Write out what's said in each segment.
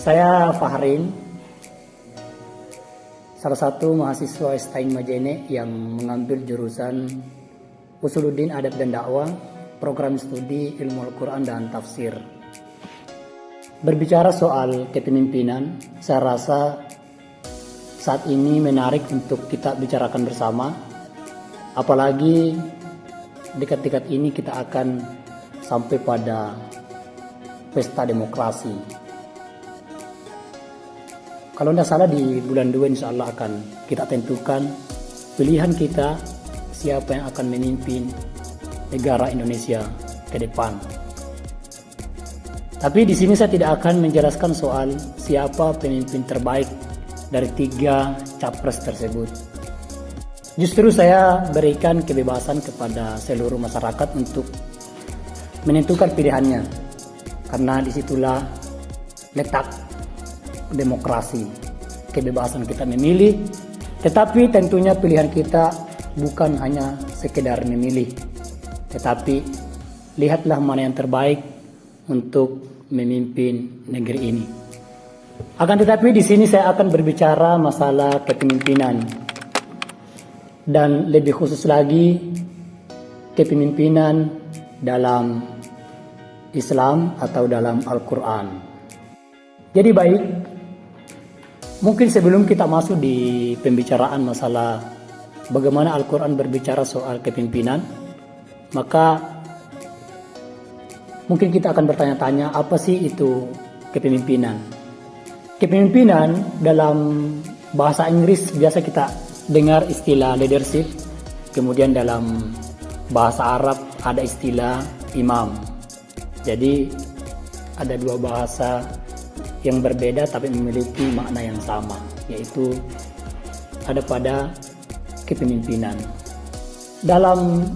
Saya Fahrin, salah satu mahasiswa STAIN Majene yang mengambil jurusan Usuluddin Adab dan Dakwah, program studi Ilmu Al-Quran dan Tafsir. Berbicara soal kepemimpinan, saya rasa saat ini menarik untuk kita bicarakan bersama. Apalagi dekat-dekat ini kita akan sampai pada pesta demokrasi. Kalau tidak salah di bulan 2 insya Allah akan kita tentukan pilihan kita siapa yang akan memimpin negara Indonesia ke depan. Tapi di sini saya tidak akan menjelaskan soal siapa pemimpin terbaik dari 3 capres tersebut. Justru saya berikan kebebasan kepada seluruh masyarakat untuk menentukan pilihannya, karena disitulah letak demokrasi, kebebasan kita memilih, tetapi tentunya pilihan kita bukan hanya sekedar memilih, tetapi lihatlah mana yang terbaik untuk memimpin negeri ini. Akan tetapi di sini saya akan berbicara masalah kepemimpinan, dan lebih khusus lagi kepemimpinan dalam Islam atau dalam Al-Quran. Jadi baik, mungkin sebelum kita masuk di pembicaraan masalah bagaimana Al-Quran berbicara soal kepemimpinan, maka mungkin kita akan bertanya-tanya, apa sih itu kepemimpinan? Kepemimpinan dalam bahasa Inggris biasa kita dengar istilah leadership, kemudian dalam bahasa Arab ada istilah imam. Jadi ada 2 bahasa yang berbeda tapi memiliki makna yang sama, yaitu ada pada kepemimpinan. Dalam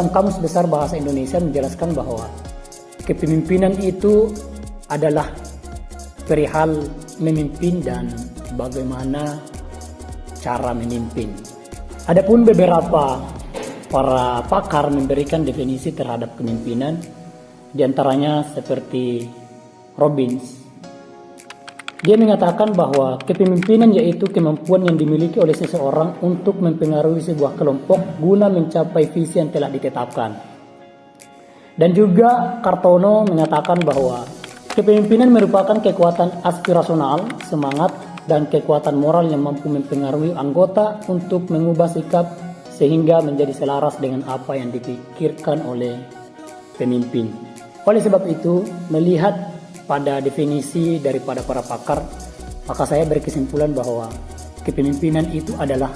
Kamus Besar Bahasa Indonesia menjelaskan bahwa kepemimpinan itu adalah perihal memimpin dan bagaimana cara memimpin. Adapun beberapa para pakar memberikan definisi terhadap kepemimpinan, di antaranya seperti Robbins. Dia mengatakan bahwa kepemimpinan yaitu kemampuan yang dimiliki oleh seseorang untuk mempengaruhi sebuah kelompok guna mencapai visi yang telah ditetapkan. Dan juga Kartono mengatakan bahwa kepemimpinan merupakan kekuatan aspirasional, semangat, dan kekuatan moral yang mampu mempengaruhi anggota untuk mengubah sikap sehingga menjadi selaras dengan apa yang dipikirkan oleh pemimpin. Oleh sebab itu, melihat pada definisi daripada para pakar, maka saya berkesimpulan bahwa kepemimpinan itu adalah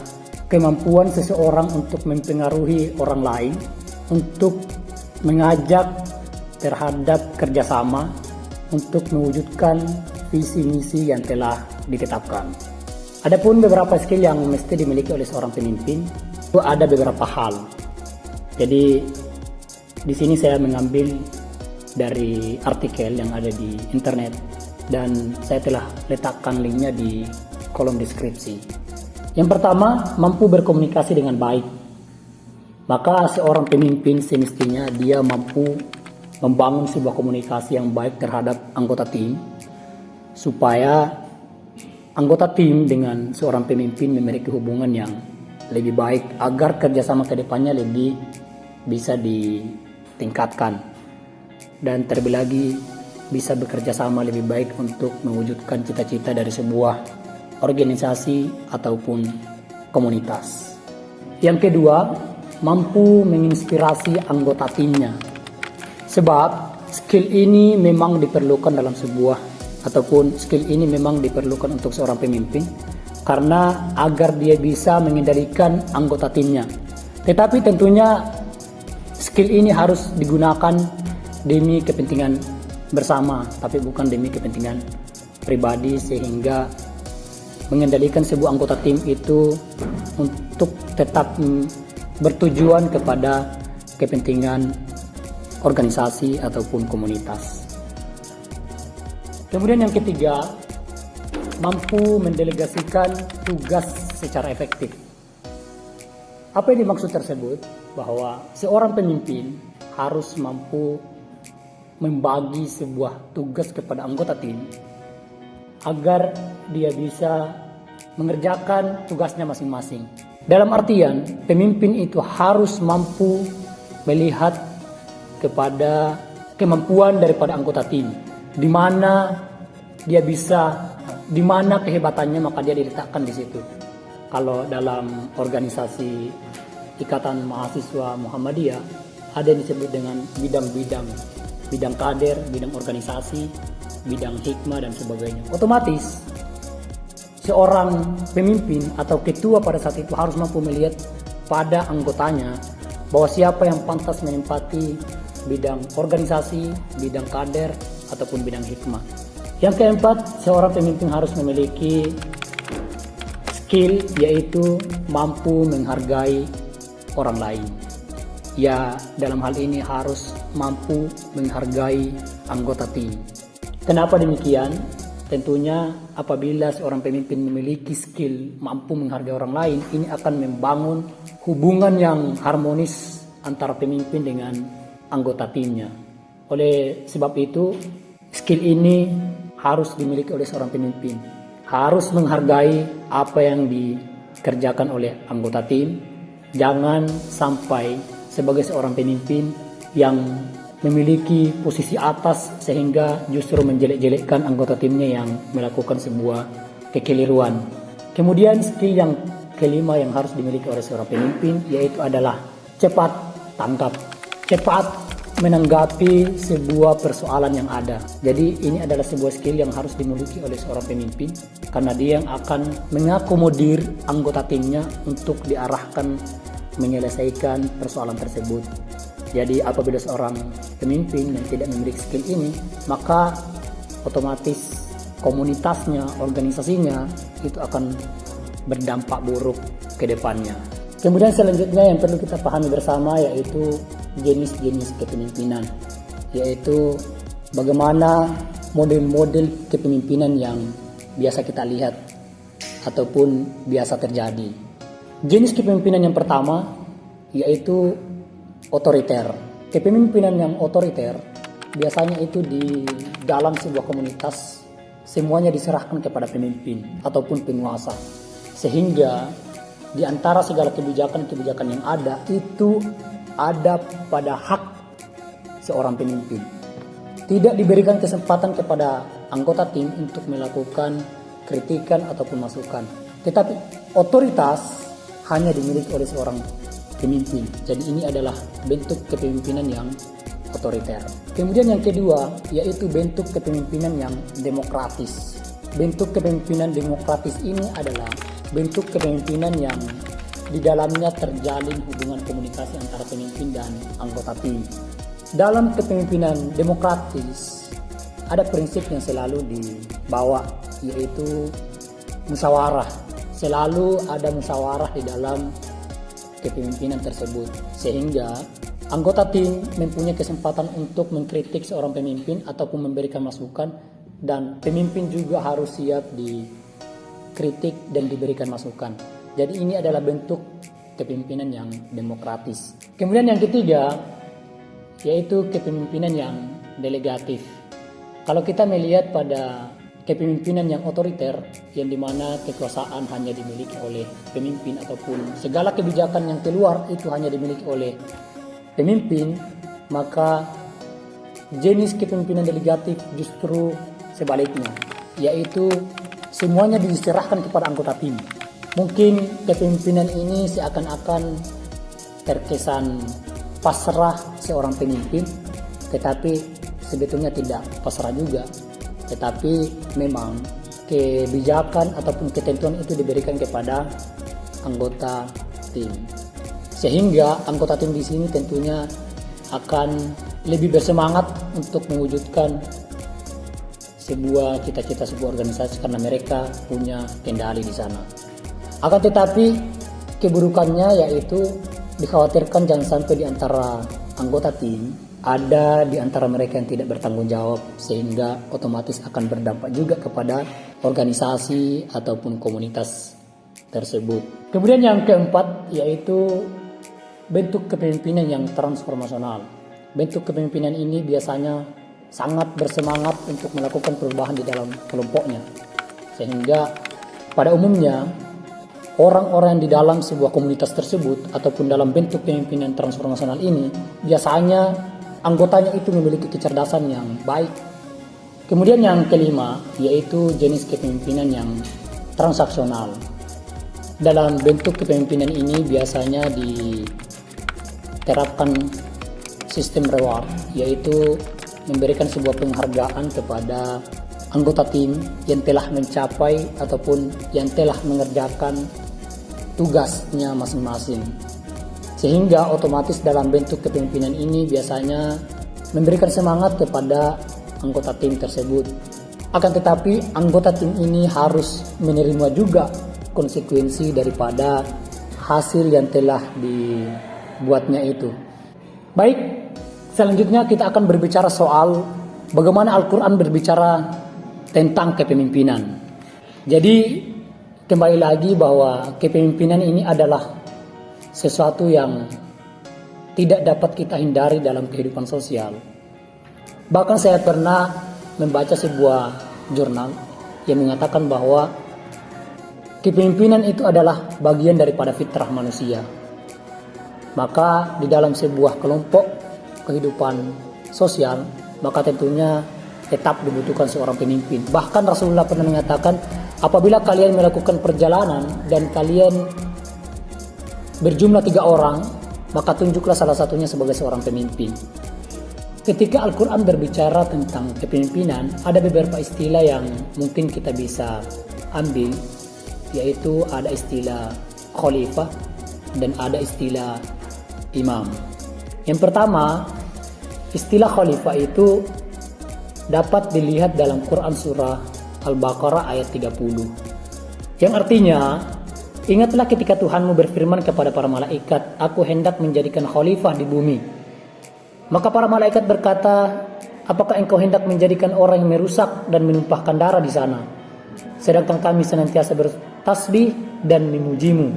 kemampuan seseorang untuk mempengaruhi orang lain, untuk mengajak terhadap kerjasama, untuk mewujudkan visi misi yang telah ditetapkan. Adapun beberapa skill yang mesti dimiliki oleh seorang pemimpin, itu ada beberapa hal. Jadi di sini saya mengambil dari artikel yang ada di internet dan saya telah letakkan linknya di kolom deskripsi. Yang pertama, mampu berkomunikasi dengan baik. Maka seorang pemimpin semestinya dia mampu membangun sebuah komunikasi yang baik terhadap anggota tim, supaya anggota tim dengan seorang pemimpin memiliki hubungan yang lebih baik agar kerjasama kedepannya lebih bisa ditingkatkan, dan terlebih lagi bisa bekerja sama lebih baik untuk mewujudkan cita-cita dari sebuah organisasi ataupun komunitas. Yang kedua, mampu menginspirasi anggota timnya. Sebab skill ini memang diperlukan dalam sebuah, ataupun skill ini memang diperlukan untuk seorang pemimpin, karena agar dia bisa mengendalikan anggota timnya. Tetapi tentunya skill ini harus digunakan demi kepentingan bersama, tapi bukan demi kepentingan pribadi, sehingga mengendalikan sebuah anggota tim itu untuk tetap bertujuan kepada kepentingan organisasi ataupun komunitas. Kemudian yang ketiga, mampu mendelegasikan tugas secara efektif. Apa yang dimaksud tersebut? Bahwa seorang pemimpin harus mampu membagi sebuah tugas kepada anggota tim agar dia bisa mengerjakan tugasnya masing-masing. Dalam artian, pemimpin itu harus mampu melihat kepada kemampuan daripada anggota tim, di mana dia bisa, di mana kehebatannya, maka dia diletakkan di situ. Kalau dalam organisasi Ikatan Mahasiswa Muhammadiyah ada yang disebut dengan bidang kader, bidang organisasi, bidang hikmah dan sebagainya. Otomatis seorang pemimpin atau ketua pada saat itu harus mampu melihat pada anggotanya bahwa siapa yang pantas menempati bidang organisasi, bidang kader ataupun bidang hikmah. Yang keempat, seorang pemimpin harus memiliki skill, yaitu mampu menghargai orang lain. Ya, dalam hal ini harus mampu menghargai anggota tim. Kenapa demikian? Tentunya apabila seorang pemimpin memiliki skill mampu menghargai orang lain, ini akan membangun hubungan yang harmonis antara pemimpin dengan anggota timnya. Oleh sebab itu, skill ini harus dimiliki oleh seorang pemimpin. Harus menghargai apa yang dikerjakan oleh anggota tim. Jangan sampai sebagai seorang pemimpin yang memiliki posisi atas sehingga justru menjelek-jelekkan anggota timnya yang melakukan sebuah kekeliruan. Kemudian skill yang kelima yang harus dimiliki oleh seorang pemimpin yaitu adalah cepat tanggap, cepat menanggapi sebuah persoalan yang ada. Jadi ini adalah sebuah skill yang harus dimiliki oleh seorang pemimpin karena dia yang akan mengakomodir anggota timnya untuk diarahkan menyelesaikan persoalan tersebut. Jadi apabila seorang pemimpin yang tidak memiliki skill ini, maka otomatis komunitasnya, organisasinya itu akan berdampak buruk ke depannya. Kemudian selanjutnya yang perlu kita pahami bersama yaitu jenis-jenis kepemimpinan, yaitu bagaimana model-model kepemimpinan yang biasa kita lihat ataupun biasa terjadi. Jenis kepemimpinan yang pertama yaitu otoriter. Kepemimpinan yang otoriter biasanya itu di dalam sebuah komunitas semuanya diserahkan kepada pemimpin ataupun penguasa, sehingga di antara segala kebijakan-kebijakan yang ada itu ada pada hak seorang pemimpin. Tidak diberikan kesempatan kepada anggota tim untuk melakukan kritikan ataupun masukan, tetapi otoritas hanya dimiliki oleh seorang pemimpin. Jadi ini adalah bentuk kepemimpinan yang otoriter. Kemudian yang kedua yaitu bentuk kepemimpinan yang demokratis. Bentuk kepemimpinan demokratis ini adalah bentuk kepemimpinan yang di dalamnya terjalin hubungan komunikasi antara pemimpin dan anggota tim. Dalam kepemimpinan demokratis ada prinsip yang selalu dibawa yaitu musyawarah. Selalu ada musyawarah di dalam kepemimpinan tersebut, sehingga anggota tim mempunyai kesempatan untuk mengkritik seorang pemimpin ataupun memberikan masukan, dan pemimpin juga harus siap dikritik dan diberikan masukan. Jadi ini adalah bentuk kepemimpinan yang demokratis. Kemudian yang ketiga yaitu kepemimpinan yang delegatif. Kalau kita melihat pada kepemimpinan yang otoriter, yang dimana kekuasaan hanya dimiliki oleh pemimpin ataupun segala kebijakan yang keluar itu hanya dimiliki oleh pemimpin, maka jenis kepemimpinan delegatif justru sebaliknya, yaitu semuanya diserahkan kepada anggota tim. Mungkin kepemimpinan ini seakan-akan terkesan pasrah seorang pemimpin, tetapi sebetulnya tidak pasrah juga. Tetapi memang kebijakan ataupun ketentuan itu diberikan kepada anggota tim, sehingga anggota tim di sini tentunya akan lebih bersemangat untuk mewujudkan sebuah cita-cita sebuah organisasi karena mereka punya kendali di sana. Akan tetapi keburukannya yaitu dikhawatirkan jangan sampai di antara anggota tim ada di antara mereka yang tidak bertanggung jawab, sehingga otomatis akan berdampak juga kepada organisasi ataupun komunitas tersebut. Kemudian yang keempat yaitu bentuk kepemimpinan yang transformasional. Bentuk kepemimpinan ini biasanya sangat bersemangat untuk melakukan perubahan di dalam kelompoknya. Sehingga pada umumnya orang-orang yang di dalam sebuah komunitas tersebut ataupun dalam bentuk pemimpinan transformasional ini biasanya anggotanya itu memiliki kecerdasan yang baik. Kemudian yang kelima yaitu jenis kepemimpinan yang transaksional. Dalam bentuk kepemimpinan ini biasanya diterapkan sistem reward, yaitu memberikan sebuah penghargaan kepada anggota tim yang telah mencapai ataupun yang telah mengerjakan tugasnya masing-masing. Sehingga otomatis dalam bentuk kepemimpinan ini biasanya memberikan semangat kepada anggota tim tersebut. Akan tetapi anggota tim ini harus menerima juga konsekuensi daripada hasil yang telah dibuatnya itu. Baik, selanjutnya kita akan berbicara soal bagaimana Al-Quran berbicara tentang kepemimpinan. Jadi kembali lagi bahwa kepemimpinan ini adalah sesuatu yang tidak dapat kita hindari dalam kehidupan sosial. Bahkan saya pernah membaca sebuah jurnal yang mengatakan bahwa kepemimpinan itu adalah bagian daripada fitrah manusia. Maka di dalam sebuah kelompok kehidupan sosial, maka tentunya tetap dibutuhkan seorang pemimpin. Bahkan Rasulullah pernah mengatakan, apabila kalian melakukan perjalanan dan kalian berjumlah 3 orang, maka tunjuklah salah satunya sebagai seorang pemimpin. Ketika Al-Quran berbicara tentang kepemimpinan, ada beberapa istilah yang mungkin kita bisa ambil, yaitu ada istilah khalifah dan ada istilah imam. Yang pertama, istilah khalifah itu dapat dilihat dalam Quran surah Al-Baqarah ayat 30. Yang artinya, ingatlah ketika Tuhanmu berfirman kepada para malaikat, aku hendak menjadikan khalifah di bumi. Maka para malaikat berkata, apakah engkau hendak menjadikan orang yang merusak dan menumpahkan darah di sana? Sedangkan kami senantiasa bertasbih dan memujimu.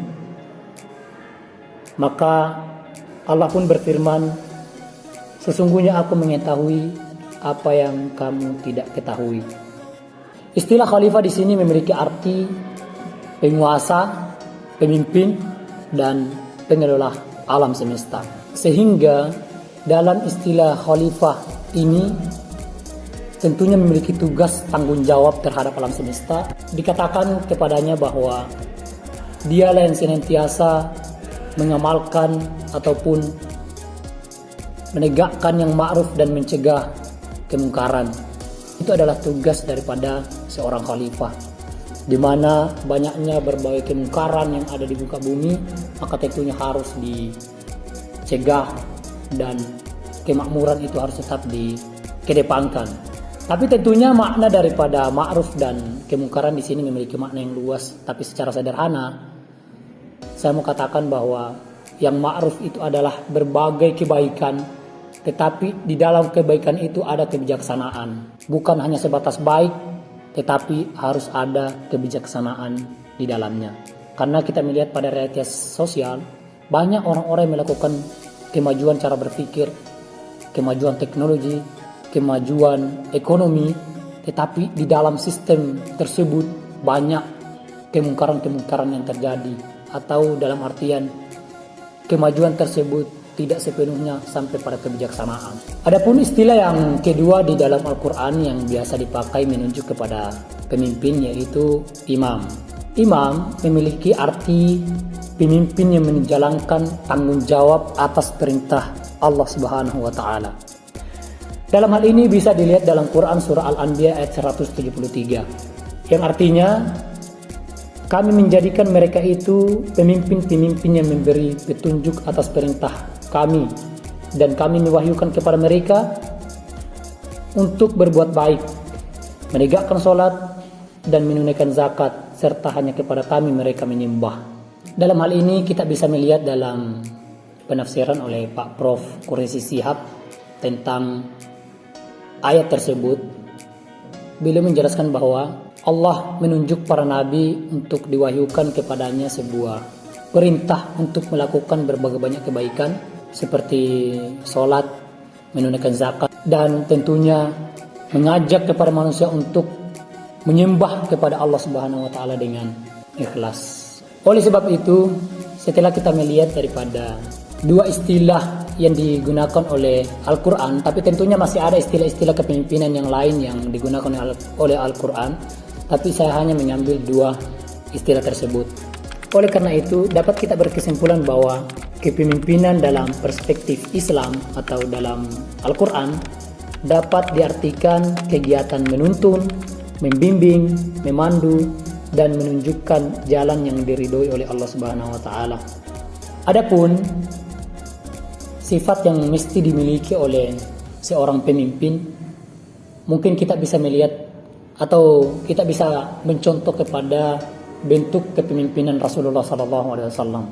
Maka Allah pun berfirman, sesungguhnya aku mengetahui apa yang kamu tidak ketahui. Istilah khalifah di sini memiliki arti penguasa, pemimpin, dan pengelola alam semesta. Sehingga dalam istilah khalifah ini tentunya memiliki tugas tanggung jawab terhadap alam semesta. Dikatakan kepadanya bahwa dialah yang senantiasa mengamalkan ataupun menegakkan yang ma'ruf dan mencegah kemungkaran. Itu adalah tugas daripada seorang khalifah. Di mana banyaknya berbagai kemungkaran yang ada di muka bumi, maka tentunya harus dicegah dan kemakmuran itu harus tetap dikedepankan. Tapi tentunya makna daripada ma'ruf dan kemungkaran di sini memiliki makna yang luas. Tapi secara sederhana, saya mau katakan bahwa yang ma'ruf itu adalah berbagai kebaikan, tetapi di dalam kebaikan itu ada kebijaksanaan. Bukan hanya sebatas baik, tetapi harus ada kebijaksanaan di dalamnya. Karena kita melihat pada realitas sosial, banyak orang-orang yang melakukan kemajuan cara berpikir, kemajuan teknologi, kemajuan ekonomi, tetapi di dalam sistem tersebut banyak kemungkaran-kemungkaran yang terjadi, atau dalam artian kemajuan tersebut tidak sepenuhnya sampai pada kebijaksanaan. Adapun istilah yang kedua di dalam Al-Quran yang biasa dipakai menunjuk kepada pemimpin yaitu imam. Imam memiliki arti pemimpin yang menjalankan tanggung jawab atas perintah Allah Subhanahu wa taala. Dalam hal ini bisa dilihat dalam Quran surah Al-Anbiya ayat 173 yang artinya kami menjadikan mereka itu pemimpin-pemimpin yang memberi petunjuk atas perintah kami dan kami mewahyukan kepada mereka untuk berbuat baik, menegakkan sholat dan menunaikan zakat serta hanya kepada kami mereka menyembah. Dalam hal ini kita bisa melihat dalam penafsiran oleh Pak Prof. Quraisy Shihab tentang ayat tersebut. Beliau menjelaskan bahwa Allah menunjuk para nabi untuk diwahyukan kepadanya sebuah perintah untuk melakukan berbagai banyak kebaikan seperti sholat, menunaikan zakat, dan tentunya mengajak kepada manusia untuk menyembah kepada Allah Subhanahu wa taala dengan ikhlas. Oleh sebab itu, setelah kita melihat daripada dua istilah yang digunakan oleh Al-Quran, tapi tentunya masih ada istilah-istilah kepemimpinan yang lain yang digunakan oleh Al-Quran, tapi saya hanya mengambil dua istilah tersebut. Oleh karena itu, dapat kita berkesimpulan bahwa kepemimpinan dalam perspektif Islam atau dalam Al-Quran dapat diartikan kegiatan menuntun, membimbing, memandu, dan menunjukkan jalan yang diridhoi oleh Allah Subhanahu wa taala. Adapun sifat yang mesti dimiliki oleh seorang pemimpin, mungkin kita bisa melihat atau kita bisa mencontoh kepada bentuk kepemimpinan Rasulullah SAW.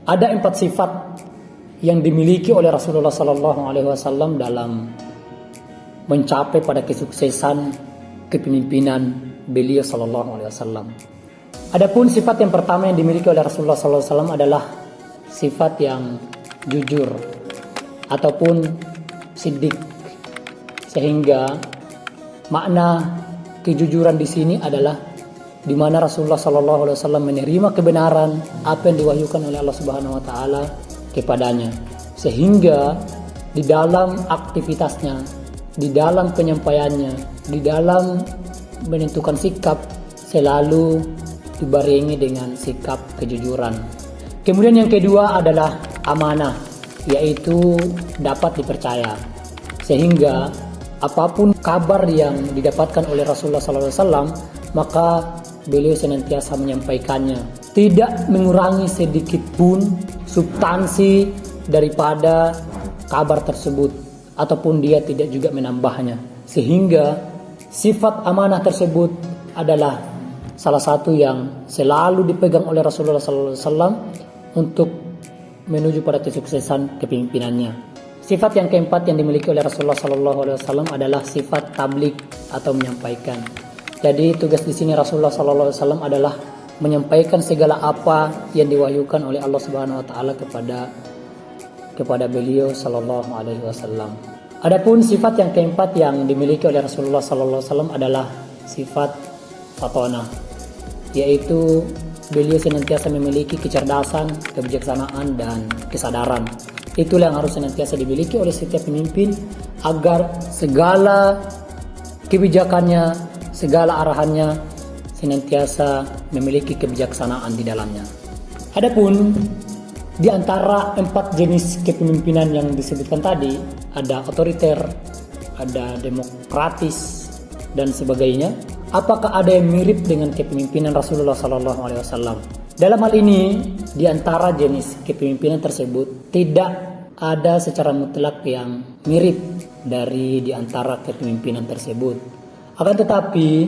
Ada 4 sifat yang dimiliki oleh Rasulullah SAW dalam mencapai pada kesuksesan kepemimpinan beliau SAW. Adapun sifat yang pertama yang dimiliki oleh Rasulullah SAW adalah sifat yang jujur ataupun siddiq, sehingga makna kejujuran di sini adalah di mana Rasulullah SAW menerima kebenaran apa yang diwahyukan oleh Allah Subhanahu wa taala kepadanya, sehingga di dalam aktivitasnya, di dalam penyampaiannya, di dalam menentukan sikap selalu dibarengi dengan sikap kejujuran. Kemudian yang kedua adalah amanah, yaitu dapat dipercaya, sehingga apapun kabar yang didapatkan oleh Rasulullah SAW, maka beliau senantiasa menyampaikannya, tidak mengurangi sedikit pun substansi daripada kabar tersebut, ataupun dia tidak juga menambahnya, sehingga sifat amanah tersebut adalah salah satu yang selalu dipegang oleh Rasulullah SAW untuk menuju pada kesuksesan kepemimpinannya. Sifat yang keempat yang dimiliki oleh Rasulullah SAW adalah sifat tabligh atau menyampaikan. Jadi tugas di sini Rasulullah SAW adalah menyampaikan segala apa yang diwahyukan oleh Allah Subhanahu Wa Taala kepada beliau Sallallahu Alaihi Wasallam. Adapun sifat yang keempat yang dimiliki oleh Rasulullah SAW adalah sifat fatona, yaitu beliau senantiasa memiliki kecerdasan, kebijaksanaan, dan kesadaran. Itulah yang harus senantiasa dimiliki oleh setiap pemimpin agar segala kebijakannya, segala arahannya senantiasa memiliki kebijaksanaan di dalamnya. Adapun di antara 4 jenis kepemimpinan yang disebutkan tadi, ada otoriter, ada demokratis, dan sebagainya. Apakah ada yang mirip dengan kepemimpinan Rasulullah SAW? Dalam hal ini, di antara jenis kepemimpinan tersebut tidak ada secara mutlak yang mirip dari di antara kepemimpinan tersebut. Akan tetapi,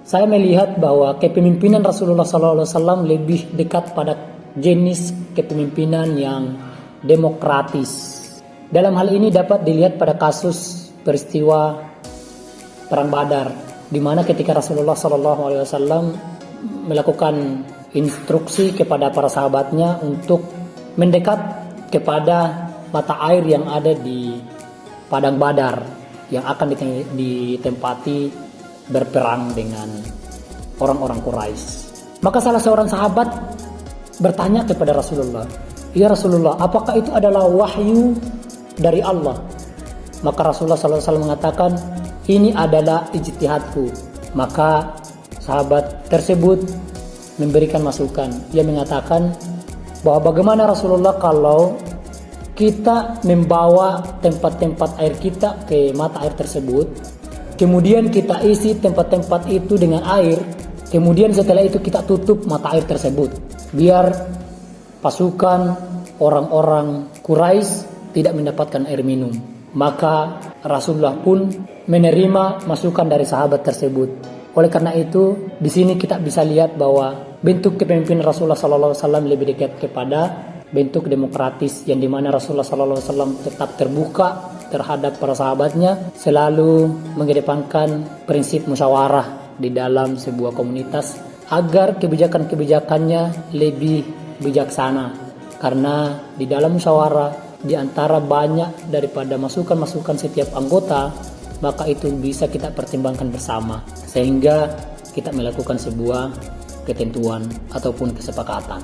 saya melihat bahwa kepemimpinan Rasulullah SAW lebih dekat pada jenis kepemimpinan yang demokratis. Dalam hal ini dapat dilihat pada kasus peristiwa Perang Badar, di mana ketika Rasulullah SAW melakukan instruksi kepada para sahabatnya untuk mendekat kepada mata air yang ada di Padang Badar yang akan ditempati berperang dengan orang-orang Quraisy. Maka salah seorang sahabat bertanya kepada Rasulullah, "Ya Rasulullah, apakah itu adalah wahyu dari Allah?" Maka Rasulullah SAW mengatakan, "Ini adalah ijtihadku." Maka sahabat tersebut memberikan masukan. Dia mengatakan bahwa bagaimana Rasulullah kalau kita membawa tempat-tempat air kita ke mata air tersebut, kemudian kita isi tempat-tempat itu dengan air, kemudian setelah itu kita tutup mata air tersebut, biar pasukan orang-orang Quraisy tidak mendapatkan air minum. Maka Rasulullah pun menerima masukan dari sahabat tersebut. Oleh karena itu, di sini kita bisa lihat bahwa bentuk kepemimpinan Rasulullah SAW lebih dekat kepada bentuk demokratis, yang dimana Rasulullah SAW tetap terbuka terhadap para sahabatnya, selalu mengedepankan prinsip musyawarah di dalam sebuah komunitas agar kebijakan-kebijakannya lebih bijaksana. Karena di dalam musyawarah, di antara banyak daripada masukan-masukan setiap anggota, maka itu bisa kita pertimbangkan bersama sehingga kita melakukan sebuah ketentuan ataupun kesepakatan.